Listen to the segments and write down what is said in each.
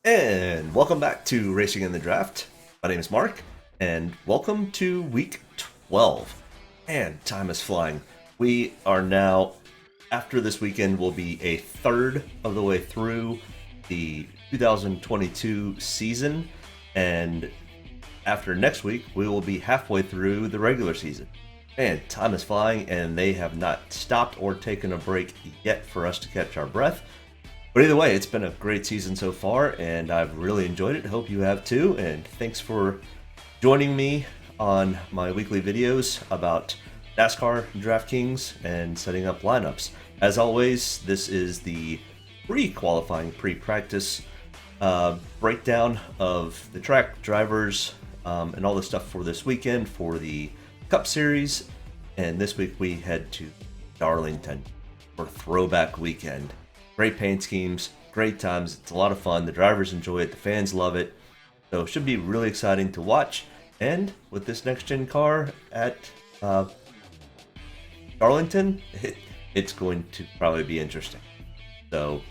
And welcome back to Racing in the Draft. My name is Mark, and welcome to week 12. And time is flying. We are now, after this weekend, will be a third of the way through the 2022 season. And after next week, we will be halfway through the regular season. Man, time is flying, and they have not stopped or taken a break yet for us to catch our breath. But either way, it's been a great season so far, and I've really enjoyed it. Hope you have too, and thanks for joining me on my weekly videos about NASCAR, DraftKings, and setting up lineups. As always, this is the pre-qualifying, pre-practice breakdown of the track, drivers, and all the stuff for this weekend for the Cup Series. And this week we head to Darlington for Throwback Weekend. Great paint schemes, great times. It's a lot of fun. The drivers enjoy it. The fans love it. So it should be really exciting to watch. And with this next-gen car at Darlington, it's going to probably be interesting. So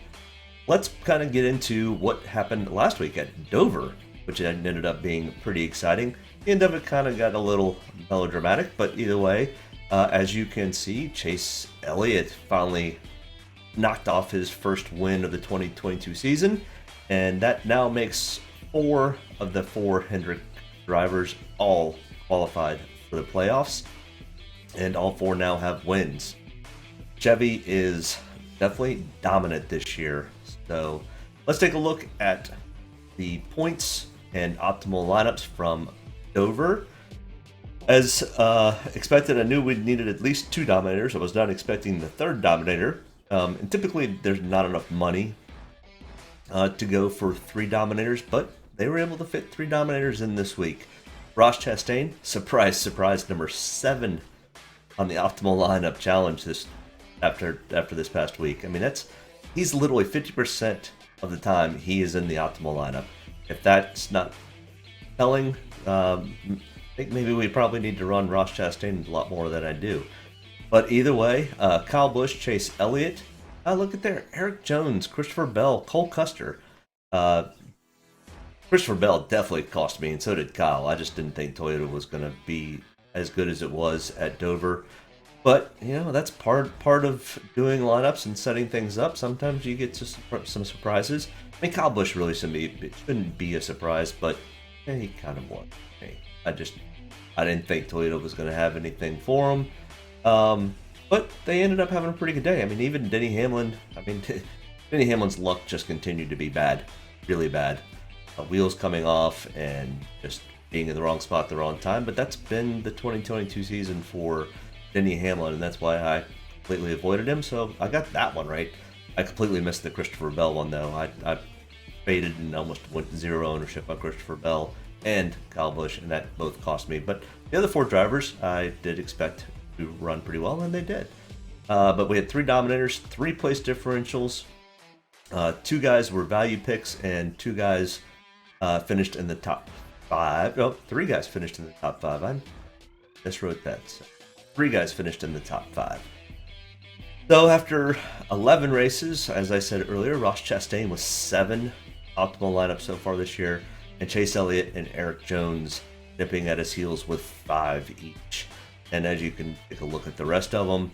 let's kind of get into what happened last week at Dover, which ended up being pretty exciting. The end of it kind of got a little melodramatic, but either way, as you can see, Chase Elliott finally knocked off his first win of the 2022 season, and that now makes 4 of the 4 Hendrick drivers all qualified for the playoffs, and all 4 now have wins. Chevy is definitely dominant this year, so let's take a look at the points and optimal lineups from Dover. As expected, I knew we needed at least 2 dominators. I was not expecting the 3rd dominator. And typically there's not enough money to go for 3 dominators, but they were able to fit 3 dominators in this week. Ross Chastain, surprise, number 7 on the optimal lineup challenge this after this past week. I mean, he's literally 50% of the time he is in the optimal lineup. If that's not telling, I think maybe we probably need to run Ross Chastain a lot more than I do. But either way, Kyle Busch, Chase Elliott. Look at there. Eric Jones, Christopher Bell, Cole Custer. Christopher Bell definitely cost me, and so did Kyle. I just didn't think Toyota was going to be as good as it was at Dover. But, that's part of doing lineups and setting things up. Sometimes you get some surprises. I mean, Kyle Busch really shouldn't be a surprise, but he kind of was. I didn't think Toyota was going to have anything for him. But they ended up having a pretty good day. I mean, even Denny Hamlin, Denny Hamlin's luck just continued to be bad, really bad. Wheels coming off and just being in the wrong spot at the wrong time. But that's been the 2022 season for Denny Hamlin, and that's why I completely avoided him. So I got that one right. I completely missed the Christopher Bell one, though. I faded and almost went 0 ownership on Christopher Bell and Kyle Busch, and that both cost me. But the other 4 drivers I did expect to run pretty well, and they did. But we had 3 dominators, 3 place differentials. 2 guys were value picks, and 2 guys finished in the top 5. No, 3 guys finished in the top 5. I miswrote that. So 3 guys finished in the top 5. So after 11 races, as I said earlier, Ross Chastain with 7 optimal lineups so far this year, and Chase Elliott and Eric Jones nipping at his heels with 5 each. And as you can take a look at the rest of them,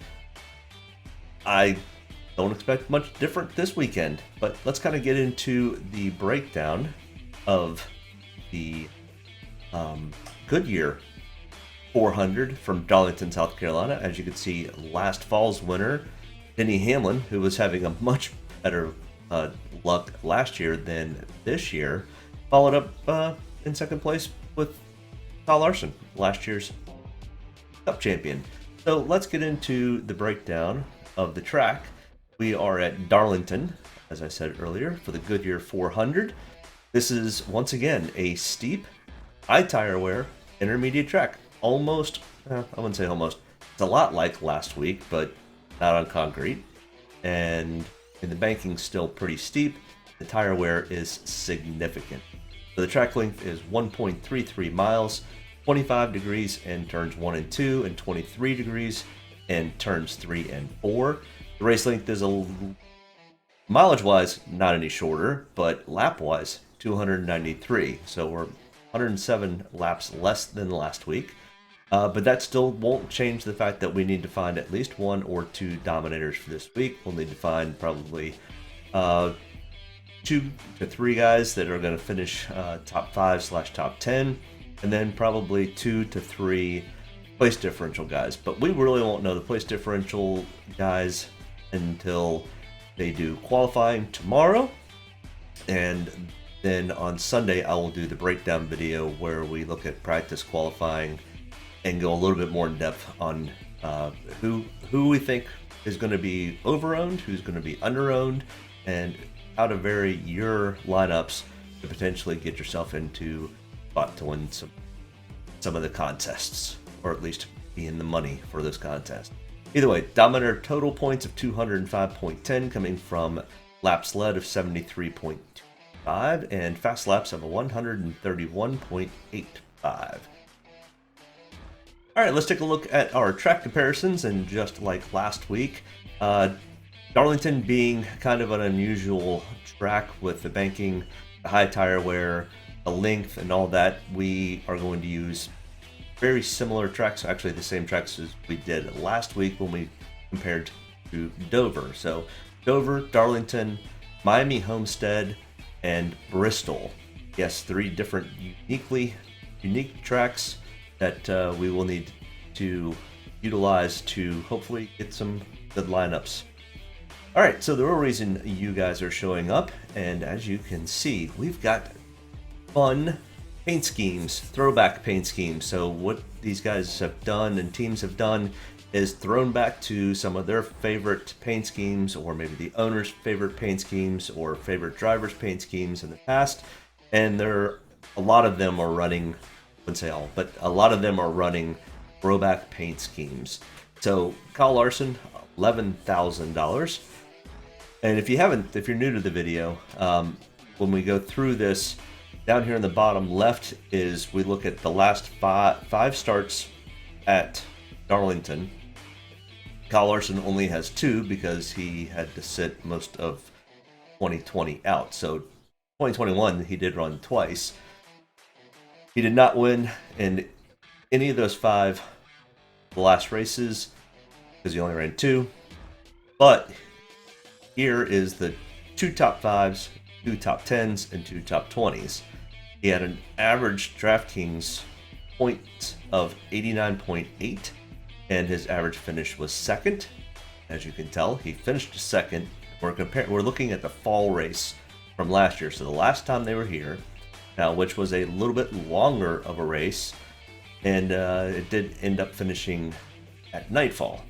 I don't expect much different this weekend. But let's kind of get into the breakdown of the Goodyear 400 from Darlington, South Carolina. As you can see, last fall's winner, Denny Hamlin, who was having a much better luck last year than this year, followed up in second place with Kyle Larson, last year's Cup champion. So let's get into the breakdown of the track. We are at Darlington, as I said earlier, for the Goodyear 400. This is, once again, a steep, high tire wear, intermediate track. Almost, I wouldn't say almost, it's a lot like last week, but not on concrete. And the banking's still pretty steep. The tire wear is significant. So the track length is 1.33 miles. 25 degrees in turns 1 and 2, and 23 degrees in turns 3 and 4. The race length is mileage-wise not any shorter, but lap-wise 293. So we're 107 laps less than last week. But that still won't change the fact that we need to find at least 1 or 2 dominators for this week. We'll need to find probably 2 to 3 guys that are going to finish top 5/top 10, and then probably 2 to 3 place differential guys. But we really won't know the place differential guys until they do qualifying tomorrow. And then on Sunday, I will do the breakdown video where we look at practice qualifying and go a little bit more in depth on who we think is going to be over-owned, who's going to be under-owned, and how to vary your lineups to potentially get yourself into spot to win some of the contests, or at least be in the money for those contests. Either way, Dominator total points of 205.10 coming from laps led of 73.25 and fast laps of 131.85. All right, let's take a look at our track comparisons, and just like last week, Darlington being kind of an unusual track with the banking, the high tire wear, the length, and all that, we are going to use very similar tracks, actually the same tracks as we did last week when we compared to Dover. So Dover, Darlington, Miami Homestead, and Bristol. Yes, 3 different unique tracks that we will need to utilize to hopefully get some good lineups. All right, so the real reason you guys are showing up, and as you can see, we've got fun paint schemes, throwback paint schemes. So what these guys have done and teams have done is thrown back to some of their favorite paint schemes, or maybe the owner's favorite paint schemes, or favorite driver's paint schemes in the past. And a lot of them are running, I wouldn't say all, but a lot of them are running throwback paint schemes. So Kyle Larson, $11,000. And if you're new to the video, when we go through this, down here in the bottom left is we look at the last five starts at Darlington. Kyle Larson only has 2 because he had to sit most of 2020 out. So 2021 he did run twice. He did not win in any of those 5 last races because he only ran 2. But here is the 2 top 5s, 2 top 10s, and 2 top 20s. He had an average DraftKings point of 89.8, and his average finish was 2nd. As you can tell, he finished 2nd. We're looking at the fall race from last year, so the last time they were here, which was a little bit longer of a race, and it did end up finishing at nightfall.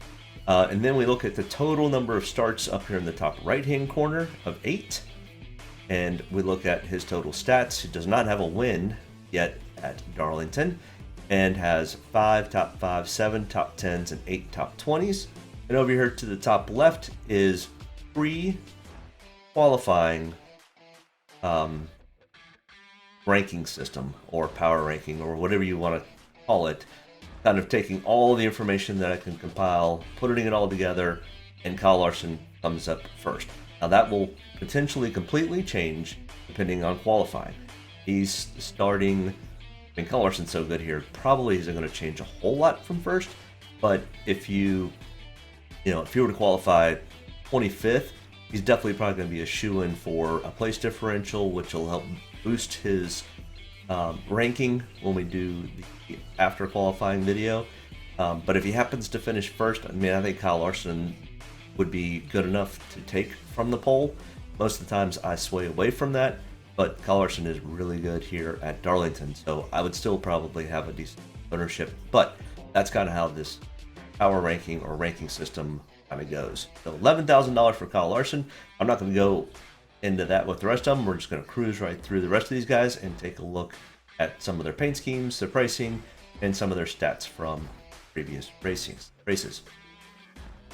And then we look at the total number of starts up here in the top right-hand corner of 8. And we look at his total stats. He does not have a win yet at Darlington, and has 5 top 5s, 7 top 10s, and 8 top 20s. And over here to the top left is pre-qualifying ranking system, or power ranking, or whatever you want to call it. Kind of taking all the information that I can compile, putting it all together, and Kyle Larson comes up first. Now that will potentially completely change depending on qualifying. He's starting, Kyle Larson's so good here, probably isn't going to change a whole lot from first, but if you were to qualify 25th, he's definitely probably going to be a shoo-in for a place differential, which will help boost his ranking when we do the after qualifying video. But if he happens to finish first, I think Kyle Larson would be good enough to take from the pole. Most of the times I sway away from that, but Kyle Larson is really good here at Darlington, so I would still probably have a decent ownership. But that's kind of how this power ranking or ranking system kind of goes. So $11,000 for Kyle Larson. I'm not going to go into that with the rest of them. We're just going to cruise right through the rest of these guys and take a look at some of their paint schemes, their pricing, and some of their stats from previous races.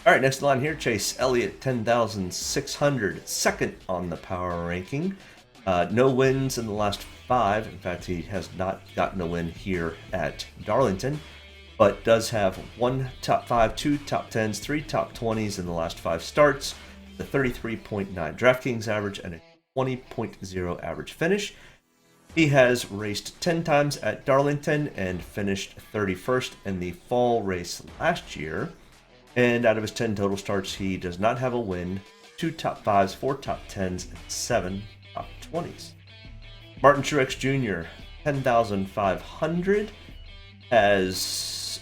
All right, next in line here, Chase Elliott, 10,600, second on the power ranking. No wins in the last 5. In fact, he has not gotten a win here at Darlington, but does have 1 top 5, 2 top 10s, 3 top 20s in the last 5 starts, the 33.9 DraftKings average, and a 20.0 average finish. He has raced 10 times at Darlington and finished 31st in the fall race last year. And out of his 10 total starts, he does not have a win, 2 top 5s, 4 top 10s, and 7 top 20s. Martin Truex Jr., 10,500, has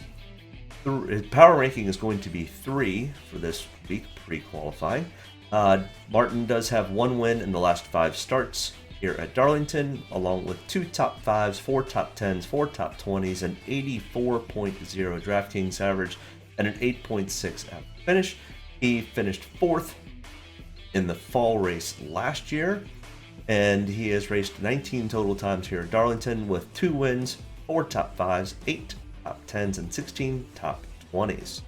his power ranking is going to be 3 for this week, pre-qualifying. Martin does have 1 win in the last 5 starts here at Darlington, along with 2 top 5s, 4 top 10s, 4 top 20s, an 84.0 DraftKings average, and an 8.6 average finish. He finished 4th in the fall race last year, and he has raced 19 total times here at Darlington with 2 wins, 4 top 5s, 8 top 10s, and 16 top 20s.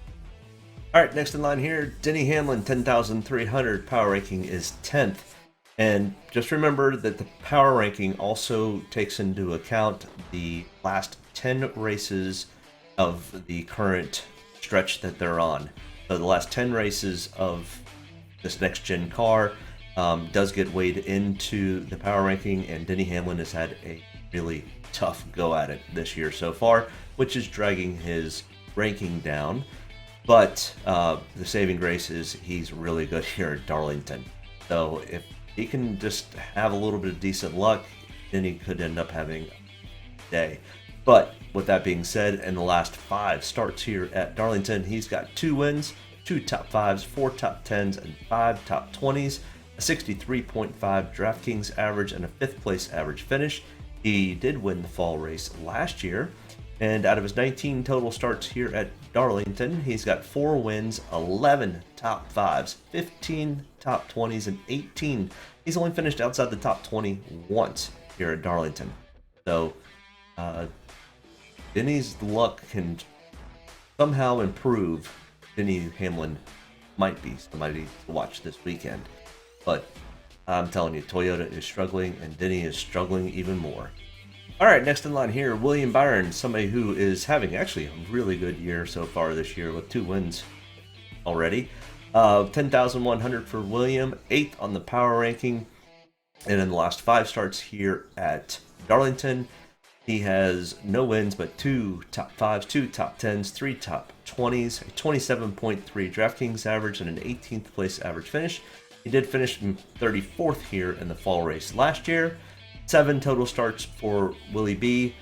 All right, next in line here, Denny Hamlin, 10,300, power ranking is 10th. And just remember that the power ranking also takes into account the last 10 races of the current stretch that they're on. So the last 10 races of this next gen car does get weighed into the power ranking, and Denny Hamlin has had a really tough go at it this year so far, which is dragging his ranking down. But the saving grace is he's really good here at Darlington. So if he can just have a little bit of decent luck, then he could end up having a day. But with that being said, in the last 5 starts here at Darlington, he's got 2 wins, 2 top 5s, 4 top 10s, and 5 top 20s, a 63.5 DraftKings average, and a 5th place average finish. He did win the fall race last year, and out of his 19 total starts here at Darlington, he's got 4 wins, 11 top 5s, 15 top 20s, and 18. He's only finished outside the top 20 once here at Darlington. So, Denny's luck can somehow improve. Denny Hamlin might be somebody to watch this weekend. But I'm telling you, Toyota is struggling, and Denny is struggling even more. All right, next in line here, William Byron, somebody who is having actually a really good year so far this year with 2 wins already. 10,100 for William, 8th on the power ranking. And in the last 5 starts here at Darlington, he has no wins, but 2 top 5s, 2 top 10s, 3 top 20s, a 27.3 DraftKings average, and an 18th place average finish. He did finish 34th here in the fall race last year. 7 total starts for Willie B,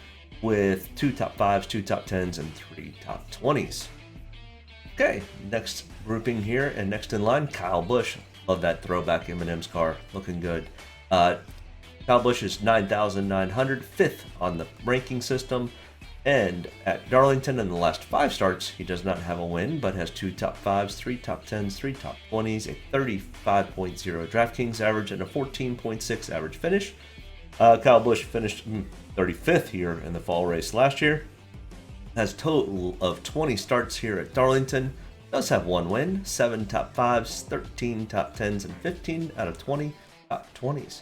with 2 top 5s, 2 top 10s, and 3 top 20s. Okay, next grouping here and next in line, Kyle Busch. Love that throwback M&M's car, looking good. Kyle Busch is 9,900, 5th on the ranking system. And at Darlington, in the last 5 starts, he does not have a win, but has 2 top 5s, 3 top 10s, 3 top 20s, a 35.0 DraftKings average, and a 14.6 average finish. Kyle Busch finished 35th here in the fall race last year. Has a total of 20 starts here at Darlington. Does have 1 win, 7 top 5s, 13 top 10s, and 15 out of 20 top 20s.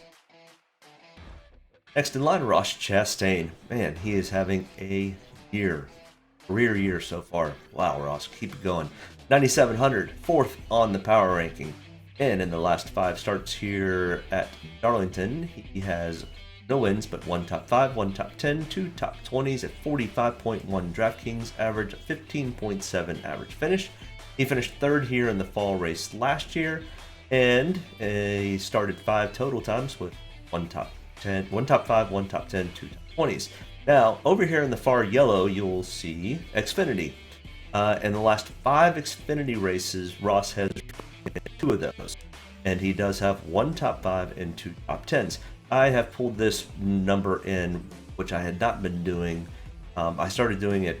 Next in line, Ross Chastain. Man, he is having a career year so far. Wow, Ross, keep it going. 9,700, 4th on the power ranking. And in the last 5 starts here at Darlington, he has no wins, but 1 top 5, 1 top 10, 2 top 20s, at 45.1 DraftKings average, 15.7 average finish. He finished 3rd here in the fall race last year, and he started 5 total times with 1 top 10, 1 top 5, 1 top 10, 2 top 20s. Now, over here in the far yellow, you'll see Xfinity. In the last 5 Xfinity races, Ross has 2 of those, and he does have 1 top 5 and 2 top 10s. I have pulled this number in, which I had not been doing. I started doing it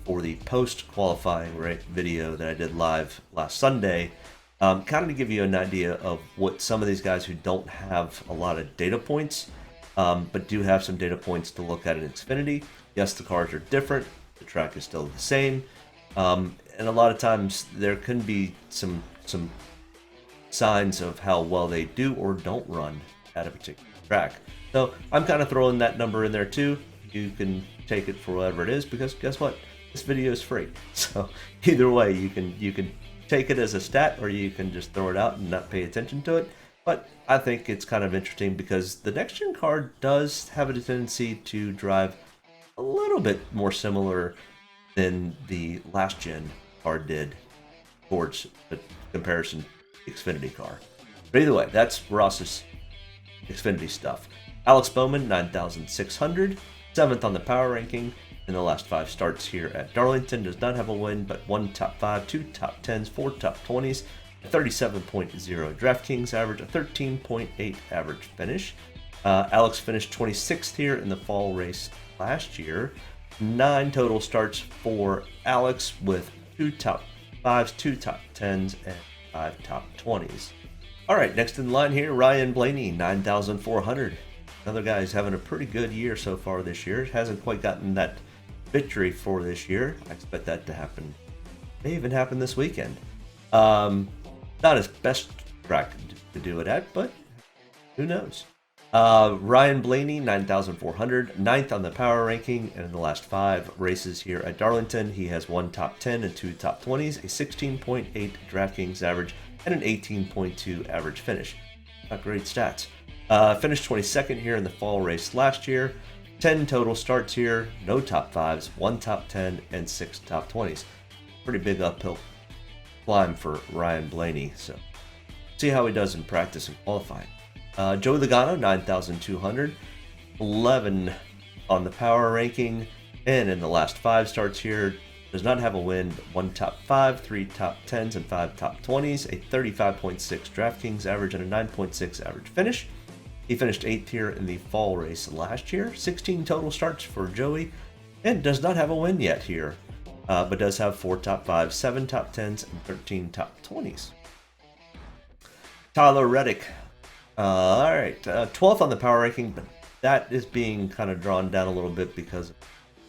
for the post-qualifying video that I did live last Sunday, kind of to give you an idea of what some of these guys who don't have a lot of data points, but do have some data points to look at in Xfinity. Yes, the cars are different. The track is still the same. And a lot of times there can be some signs of how well they do or don't run at a particular track. So I'm kind of throwing that number in there too. You can take it for whatever it is, because guess what? This video is free. So either way, you can take it as a stat, or you can just throw it out and not pay attention to it. But I think it's kind of interesting because the next gen car does have a tendency to drive a little bit more similar than the last gen car did towards the comparison to the Xfinity car. But either way, that's Ross's Xfinity stuff. Alex Bowman, 9,600, 7th on the power ranking. In the last 5 starts here at Darlington, does not have a win, but 1 top 5, 2 top 10s, 4 top 20s, a 37.0 DraftKings average, a 13.8 average finish. Alex finished 26th here in the fall race last year. 9 total starts for Alex with 2 top 5s, 2 top 10s, and 5 top 20s. All right, next in line here, Ryan Blaney, 9,400. Another guy who's having a pretty good year so far this year. Hasn't quite gotten that victory for this year. I expect that to happen. May even happen this weekend. Not his best track to do it at, but who knows? Ryan Blaney, 9,400, 9th on the power ranking, and in the last 5 races here at Darlington, he has 1 top 10 and 2 top 20s, a 16.8 DraftKings average, and an 18.2 average finish. Not great stats. Finished 22nd here in the fall race last year. 10 total starts here, no top 5s, 1 top 10, and 6 top 20s. Pretty big uphill climb for Ryan Blaney, so see how he does in practice and qualifying. Joey Logano, 9,200, 11 on the power ranking, and in the last 5 starts here, does not have a win, but 1 top 5, 3 top 10s, and 5 top 20s, a 35.6 DraftKings average, and a 9.6 average finish. He finished 8th here in the fall race last year. 16 total starts for Joey, and does not have a win yet here, but does have 4 top 5s, 7 top 10s, and 13 top 20s. Tyler Reddick, all right, 12th on the power ranking, but that is being kind of drawn down a little bit because of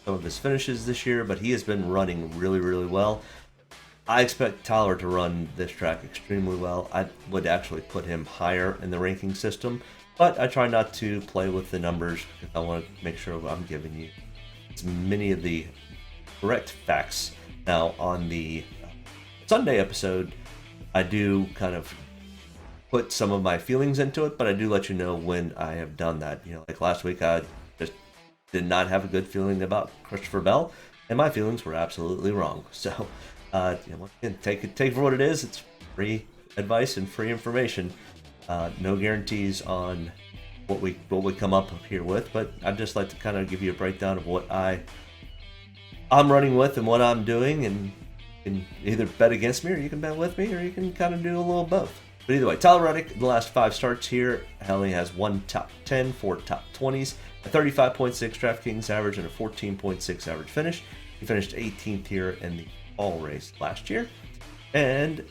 some of his finishes this year, but he has been running really, really well. I expect Tyler to run this track extremely well. I would actually put him higher in the ranking system, but I try not to play with the numbers because I want to make sure I'm giving you as many of the correct facts. Now, on the Sunday episode, I do kind of put some of my feelings into it, but I do let you know when I have done that. You know, like last week, I just did not have a good feeling about Christopher Bell, and my feelings were absolutely wrong. So, once again, take it for what it is. It's free advice and free information. No guarantees on what we come up here with, but I'd just like to kind of give you a breakdown of what I'm running with and what I'm doing, and you can either bet against me or you can bet with me, or you can kind of do a little both. But either way, Tyler Reddick, the last 5 starts here, only has 1 top 10, 4 top 20s, a 35.6 DraftKings average, and a 14.6 average finish. He finished 18th here in the fall race last year, and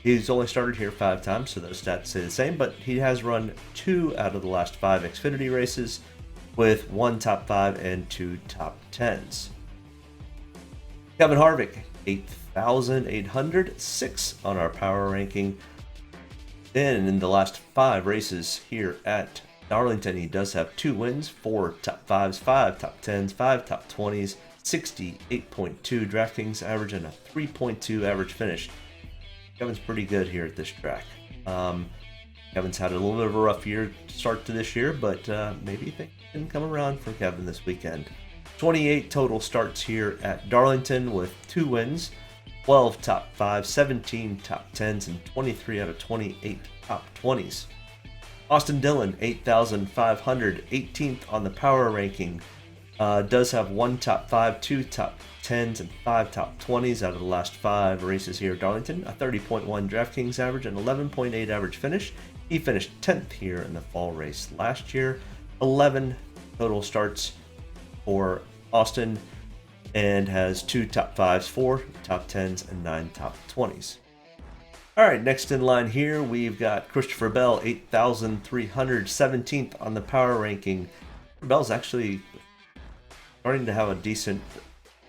he's only started here 5 times, so those stats say the same, but he has run 2 out of the last 5 Xfinity races with 1 top 5 and 2 top 10s. Kevin Harvick, 8,806 on our power ranking. And in the last 5 races here at Darlington, he does have 2 wins, 4 top 5s, 5 top 10s, 5 top 20s, 68.2 DraftKings average, and a 3.2 average finish. Kevin's pretty good here at this track. Kevin's had a little bit of a rough year start to this year, but maybe things can come around for Kevin this weekend. 28 total starts here at Darlington with 2 wins, 12 top 5, 17 top 10s, and 23 out of 28 top 20s. Austin Dillon, 8,500, 18th on the power ranking. Does have 1 top 5, 2 top 10s, and 5 top 20s out of the last 5 races here at Darlington. A 30.1 DraftKings average and 11.8 average finish. He finished 10th here in the fall race last year. 11 total starts for Austin, and has 2 top 5s, 4 top 10s, and 9 top 20s. All right, next in line here, we've got Christopher Bell, 8,317th on the power ranking. Bell's actually starting to have a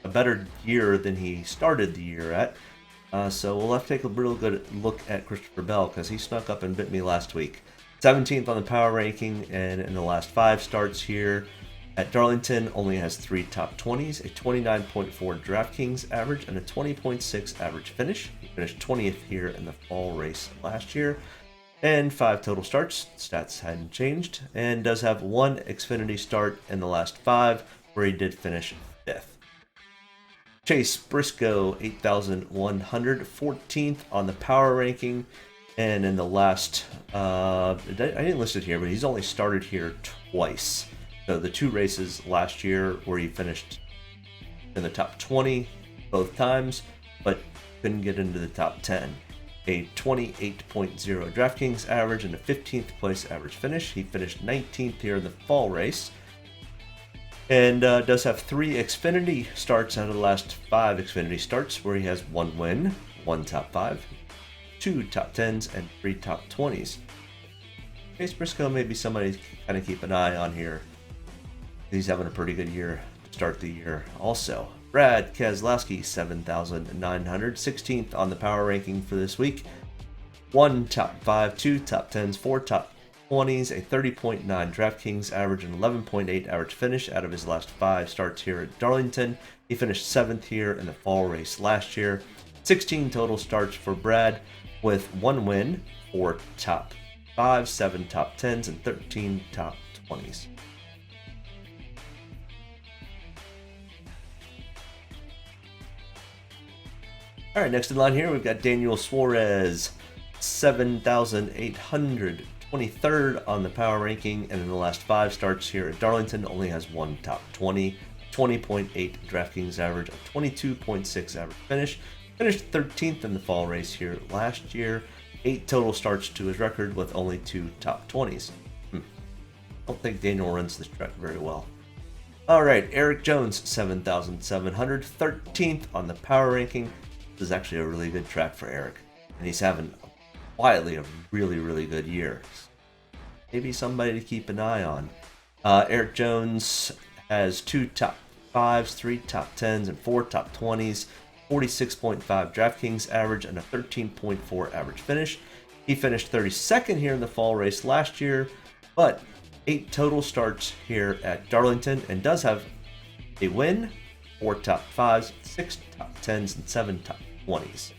better year than he started the year at. So we'll have to take a real good look at Christopher Bell because he snuck up and bit me last week. 17th on the power ranking, and in the last 5 starts here at Darlington, only has 3 top 20s, a 29.4 DraftKings average, and a 20.6 average finish. He finished 20th here in the fall race last year. and 5 total starts. Stats hadn't changed, and does have 1 Xfinity start in the last 5, where he did finish 5th. Chase Briscoe, 8,114th on the power ranking, and in the last, I didn't list it here, but he's only started here twice. So the 2 races last year where he finished in the top 20 both times, but couldn't get into the top 10. A 28.0 DraftKings average and a 15th place average finish. He finished 19th here in the fall race. And does have 3 Xfinity starts out of the last 5 Xfinity starts, where he has 1 win, 1 top 5, 2 top 10s, and 3 top 20s. Chase Briscoe may be somebody to kind of keep an eye on here. He's having a pretty good year to start the year also. Brad Keselowski, 7,916th on the power ranking for this week. 1 top 5, 2 top 10s, 4 top 20s, a 30.9 DraftKings average, and 11.8 average finish out of his last 5 starts here at Darlington. He finished 7th here in the fall race last year. 16 total starts for Brad, with 1 win, 4 top 5s, 7 top 10s, and 13 top 20s. All right, next in line here, we've got Daniel Suarez, 7,823rd on the power ranking, and in the last 5 starts here at Darlington, only has 1 top 20, 20.8 DraftKings average, a 22.6 average finish. Finished 13th in the fall race here last year. 8 total starts to his record with only 2 top 20s. Don't think Daniel runs this track very well. All right, Eric Jones, 7,713th on the power ranking. This is actually a really good track for Eric, and he's having quietly a really, really good year. Maybe somebody to keep an eye on. Eric Jones has 2 top 5s, 3 top 10s, and 4 top 20s, 46.5 DraftKings average, and a 13.4 average finish. He finished 32nd here in the fall race last year, but 8 total starts here at Darlington, and does have a win, 4 top 5s, 6 top 10s, and 7 top 20s.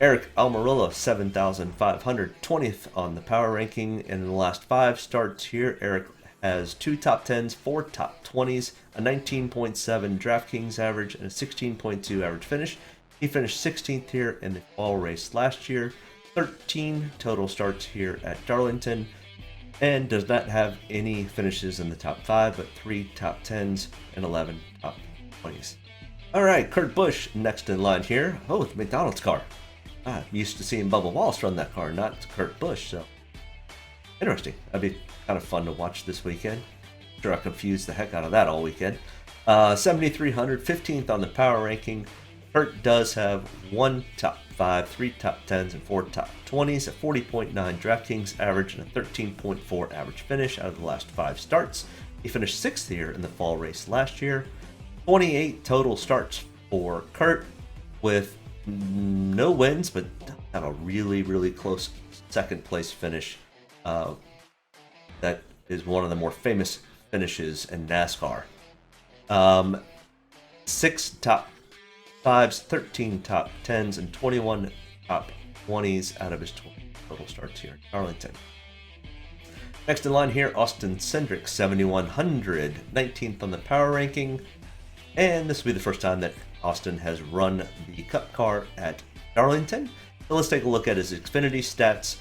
Eric Almirola, 7,520th on the power ranking, and in the last 5 starts here, Eric has 2 top 10s, 4 top 20s, a 19.7 DraftKings average, and a 16.2 average finish. He finished 16th here in the fall race last year. 13 total starts here at Darlington, and does not have any finishes in the top 5, but 3 top 10s and 11 top 20s. All right, Kurt Busch next in line here. Oh, it's McDonald's car. I'm used to seeing Bubba Wallace run that car, not Kurt Busch, so interesting. That'd be kind of fun to watch this weekend. Sure, I confused the heck out of that all weekend. 7,300, 15th on the power ranking. Kurt does have 1 top 5, 3 top 10s, and 4 top 20s, a 40.9 DraftKings average, and a 13.4 average finish out of the last 5 starts. He finished 6th here in the fall race last year. 28 total starts for Kurt, with no wins, but have a really, really close second place finish. That is one of the more famous finishes in NASCAR. 6 top 5s, 13 top 10s, and 21 top 20s out of his 20 total starts here in Darlington. Next in line here, Austin Cindric, 7,100, 19th on the power ranking. And this will be the first time that Austin has run the Cup car at Darlington. So let's take a look at his Xfinity stats.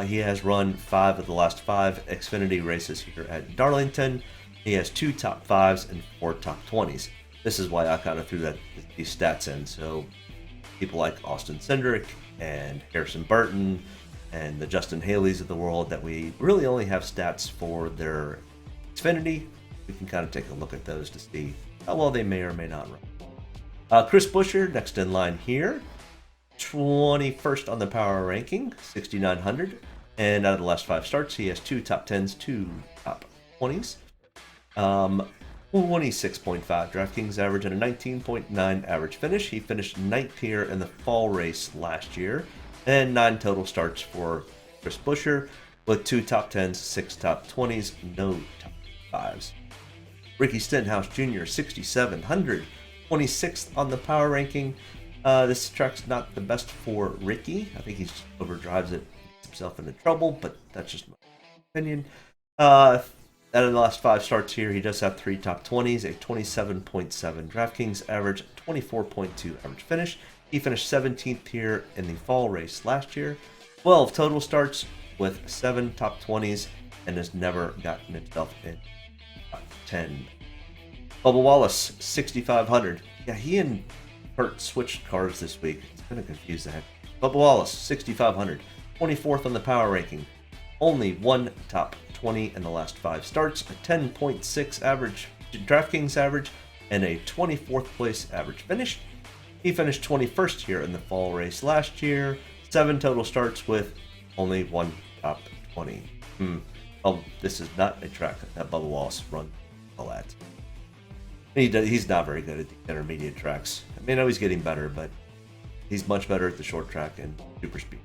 He has run 5 of the last 5 Xfinity races here at Darlington. He has 2 top 5s and 4 top 20s. This is why I kind of threw these stats in. So people like Austin Cindric and Harrison Burton and the Justin Haleys of the world that we really only have stats for their Xfinity, we can kind of take a look at those to see how well they may or may not run. Chris Buescher, next in line here, 21st on the power ranking, 6,900. And out of the last 5 starts, he has 2 top 10s, 2 top 20s. 26.5 DraftKings average and a 19.9 average finish. He finished 9th here in the fall race last year. And 9 total starts for Chris Buescher, with 2 top 10s, 6 top 20s, no top 5s. Ricky Stenhouse Jr., 6,700, 26th on the power ranking. This track's not the best for Ricky. I think he overdrives it himself into trouble, but that's just my opinion. Out of the last 5 starts here, he does have 3 top 20s, a 27.7 DraftKings average, 24.2 average finish. He finished 17th here in the fall race last year. 12 total starts with 7 top 20s and has never gotten himself in top 10. Bubba Wallace, 6,500. Yeah, he and Kurt switched cars this week. It's going to confuse the heck. Bubba Wallace, 6,500. 24th on the power ranking. Only 1 top 20 in the last 5 starts. A 10.6 average DraftKings average and a 24th place average finish. He finished 21st here in the fall race last year. 7 total starts with only 1 top 20. Oh, this is not a track that Bubba Wallace run well at. He's not very good at the intermediate tracks. I mean, I know he's getting better, but he's much better at the short track and super speed.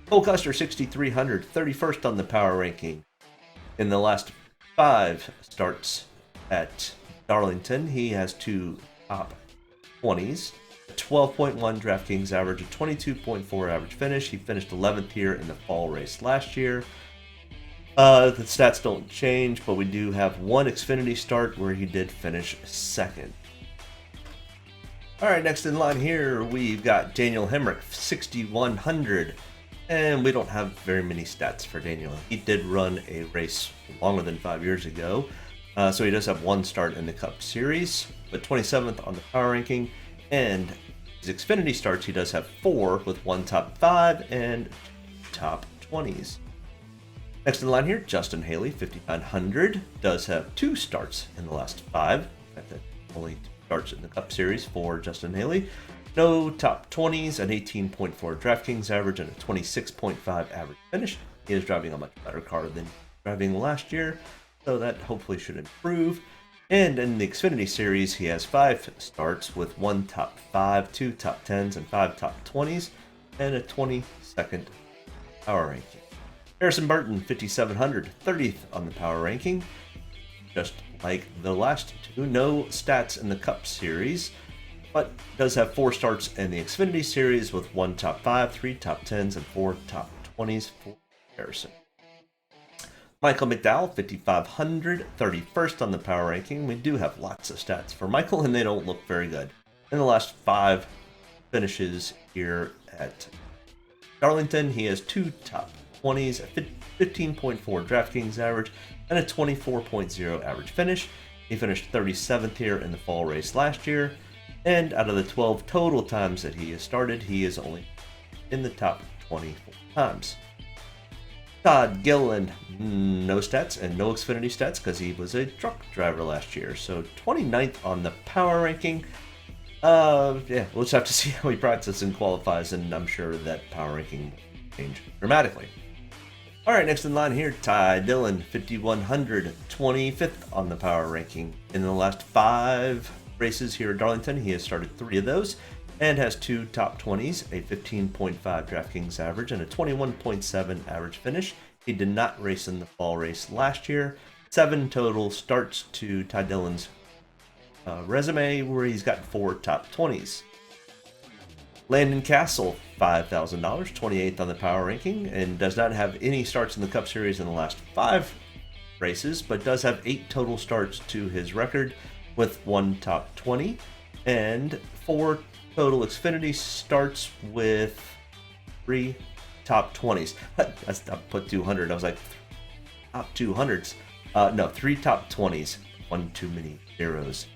Cole Custer, 6,300, 31st on the power ranking. In the last 5 starts at Darlington, he has 2 top 20s, a 12.1 DraftKings average, a 22.4 average finish. He finished 11th here in the fall race last year. The stats don't change, but we do have 1 Xfinity start where he did finish 2nd. Alright, next in line here, we've got Daniel Hemrick, 6,100. And we don't have very many stats for Daniel. He did run a race longer than 5 years ago. So he does have 1 start in the Cup Series, but 27th on the power ranking. And his Xfinity starts, he does have 4 with 1 top 5 and top 20s. Next in line here, Justin Haley, 5,900, does have 2 starts in the last 5. That's only 2 starts in the Cup Series for Justin Haley. No top 20s, an 18.4 DraftKings average, and a 26.5 average finish. He is driving a much better car than driving last year, so that hopefully should improve. And in the Xfinity Series, he has 5 starts with 1 top 5, 2 top 10s, and 5 top 20s, and a 22nd power ranking. Harrison Burton, 5,700, 30th on the power ranking. Just like the last 2, no stats in the Cup Series, but does have 4 starts in the Xfinity Series with 1 top 5, 3 top 10s, and 4 top 20s for Harrison. Michael McDowell, 5,500, 31st on the power ranking. We do have lots of stats for Michael, and they don't look very good. In the last 5 finishes here at Darlington, he has 2 top 20s, a 15.4 DraftKings average, and a 24.0 average finish. He finished 37th here in the fall race last year, and out of the 12 total times that he has started, he is only in the top 24 times. Todd Gilliland, no stats and no Xfinity stats because he was a truck driver last year. So 29th on the power ranking. We'll just have to see how he practices and qualifies, and I'm sure that power ranking will change dramatically. All right, next in line here, Ty Dillon, 5,100, 25th on the power ranking. In the last 5 races here at Darlington, he has started 3 of those and has 2 top 20s, a 15.5 DraftKings average, and a 21.7 average finish. He did not race in the fall race last year. 7 total starts to Ty Dillon's resume, where he's got 4 top 20s. Landon Castle, $5,000, 28th on the power ranking, and does not have any starts in the Cup Series in the last 5 races, but does have 8 total starts to his record with 1 top 20 and 4 total Xfinity starts with 3 top 20s. I put 200. I was like, top 200s. No, 3 top 20s. 1 too many zeros.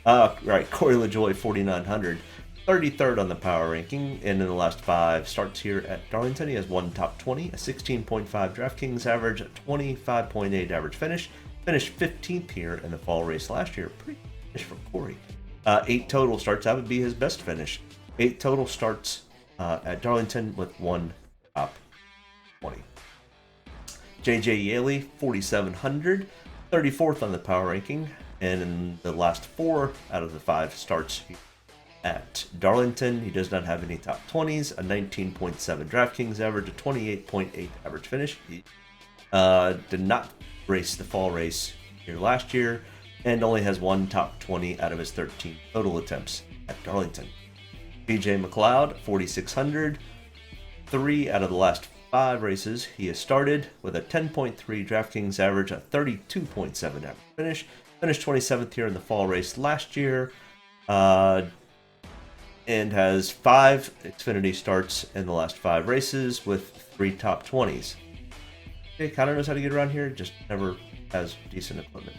Right, Corey LaJoie, 4,900. 33rd on the power ranking, and in the last 5 starts here at Darlington, he has 1 top 20, a 16.5 DraftKings average, a 25.8 average finish. Finished 15th here in the fall race last year. Pretty good finish for Corey. 8 total starts. That would be his best finish. 8 total starts at Darlington with 1 top 20. JJ Yaley, 4,700, 34th on the power ranking, and in the last 4 out of the 5 starts at Darlington, he does not have any top 20s, a 19.7 DraftKings average, a 28.8 average finish. He did not race the fall race here last year, and only has 1 top 20 out of his 13 total attempts at Darlington. BJ McLeod, 4,600, 3 out of the last 5 races he has started with a 10.3 DraftKings average, a 32.7 average finish. Finished 27th here in the fall race last year, and has 5 Xfinity starts in the last 5 races with 3 top 20s. He kind of knows how to get around here, just never has decent equipment.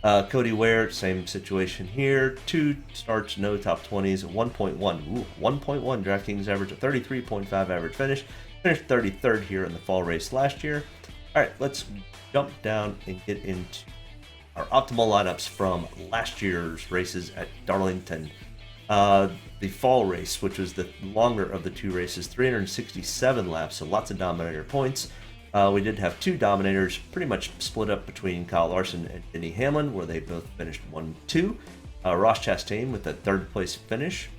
Cody Ware, same situation here. 2 starts, no top 20s, 1.1. 1.1 DraftKings average, a 33.5 average finish. Finished 33rd here in the fall race last year. All right, let's jump down and get into our optimal lineups from last year's races at Darlington. The fall race, which was the longer of the 2 races, 367 laps, so lots of Dominator points. We did have 2 Dominators pretty much split up between Kyle Larson and Denny Hamlin, where they both finished 1-2. Ross Chastain with a 3rd place finish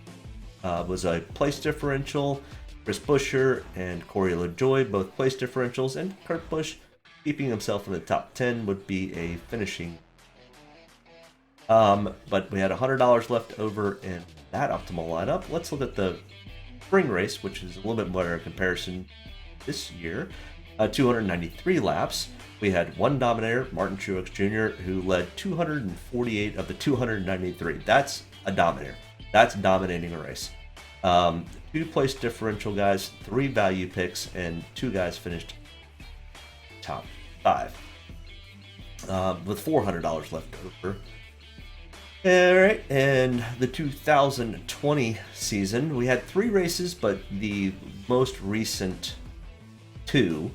was a place differential. Chris Buescher and Corey LaJoie, both place differentials, and Kurt Busch keeping himself in the top 10 would be a finishing. But we had $100 left over in that optimal lineup. Let's look at the spring race, which is a little bit better in comparison this year. 293 laps. We had 1 Dominator, Martin Truex Jr., who led 248 of the 293. That's a Dominator. That's dominating a race. 2 place differential guys, 3 value picks, and 2 guys finished top 5 with $400 left over. All right, and the 2020 season, we had 3 races, but the most recent 2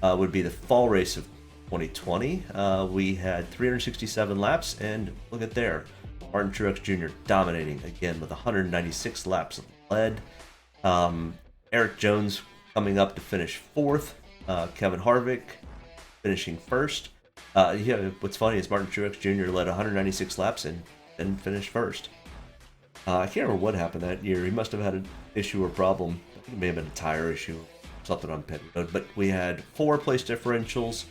would be the fall race of 2020. We had 367 laps, and look at there, Martin Truex Jr. dominating again with 196 laps led. Eric Jones coming up to finish 4th. Kevin Harvick finishing 1st. What's funny is Martin Truex Jr. led 196 laps and then finished 1st. I can't remember what happened that year. He must have had an issue or problem. I think it may have been a tire issue, something on pit road. But we had 4 place differentials,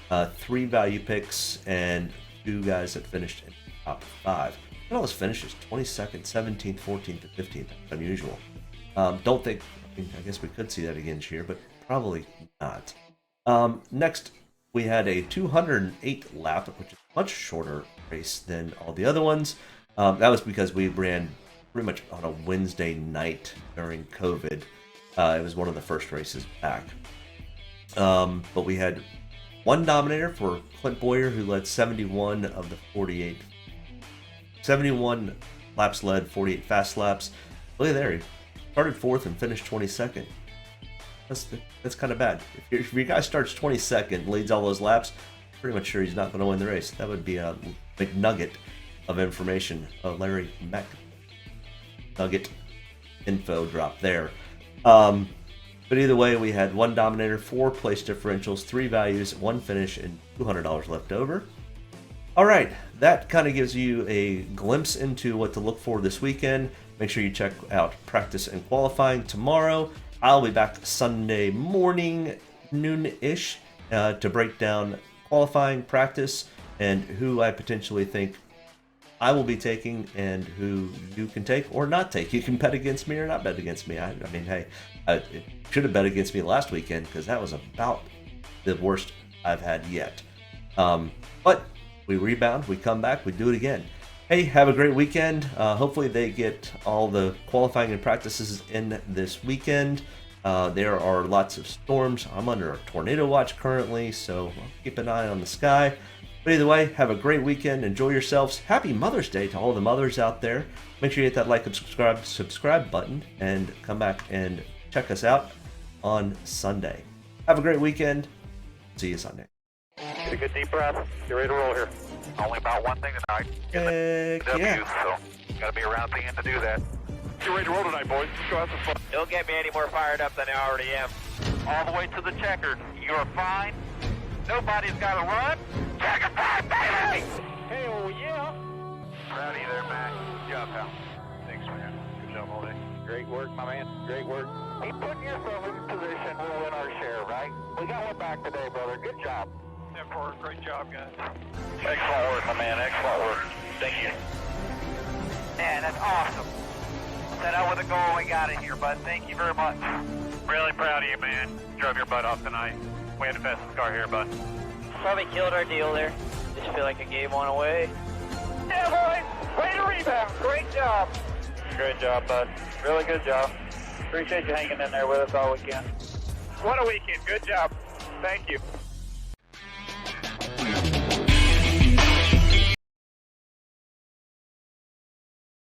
3 value picks, and 2 guys that finished in the top 5. Look at all those finishes: 22nd, 17th, 14th, and 15th. That's unusual. Don't think. I guess we could see that again this year, but probably not. Next, we had a 208 lap, which is a much shorter race than all the other ones. That was because we ran pretty much on a Wednesday night during COVID. It was one of the first races back. But we had 1 Dominator for Clint Boyer, who led 71 of the 48. 71 laps led, 48 fast laps. Look at there, he started 4th and finished 22nd. That's kind of bad. If your guy starts 22nd, leads all those laps, pretty much sure he's not going to win the race. That would be a big nugget of information. Larry McNugget info drop there. But either way, we had 1 Dominator, 4 place differentials, 3 values, 1 finish, and $200 left over. All right, that kind of gives you a glimpse into what to look for this weekend. Make sure you check out practice and qualifying tomorrow. I'll be back Sunday morning, noon-ish, to break down qualifying, practice, and who I potentially think I will be taking and who you can take or not take. You can bet against me or not bet against me. I mean, hey, it should have bet against me last weekend because that was about the worst I've had yet. But we rebound, we come back, we do it again. Hey, have a great weekend. Hopefully they get all the qualifying and practices in this weekend. There are lots of storms. I'm under a tornado watch currently, so keep an eye on the sky. But either way, have a great weekend. Enjoy yourselves. Happy Mother's Day to all the mothers out there. Make sure you hit that like and subscribe button and come back and check us out on Sunday. Have a great weekend. See you Sunday. Get a good deep breath. Get ready to roll here. Only about one thing tonight. Yeah. So got to be around the end to do that. Get ready to roll tonight, boys. Let's go have some fun. Don't get me any more fired up than I already am. All the way to the checkered. You're fine. Nobody's got to run. Checker time, baby! Hey, oh yeah. Proud of you there, Matt. Good job, pal. Thanks, man. Good job all day. Great work, my man. Great work. Keep putting yourself in position. We'll win our share, right? We got one back today, brother. Good job. Great job, guys. Excellent work, my man. Excellent work. Thank you. Man, that's awesome. Set out with a goal, we got it here, bud. Thank you very much. Really proud of you, man. Drove your butt off tonight. We had the fastest car here, bud. Probably killed our deal there. Just feel like I gave one away. Yeah, boys! Way to rebound! Great job! Great job, bud. Really good job. Appreciate you hanging in there with us all weekend. What a weekend. Good job. Thank you.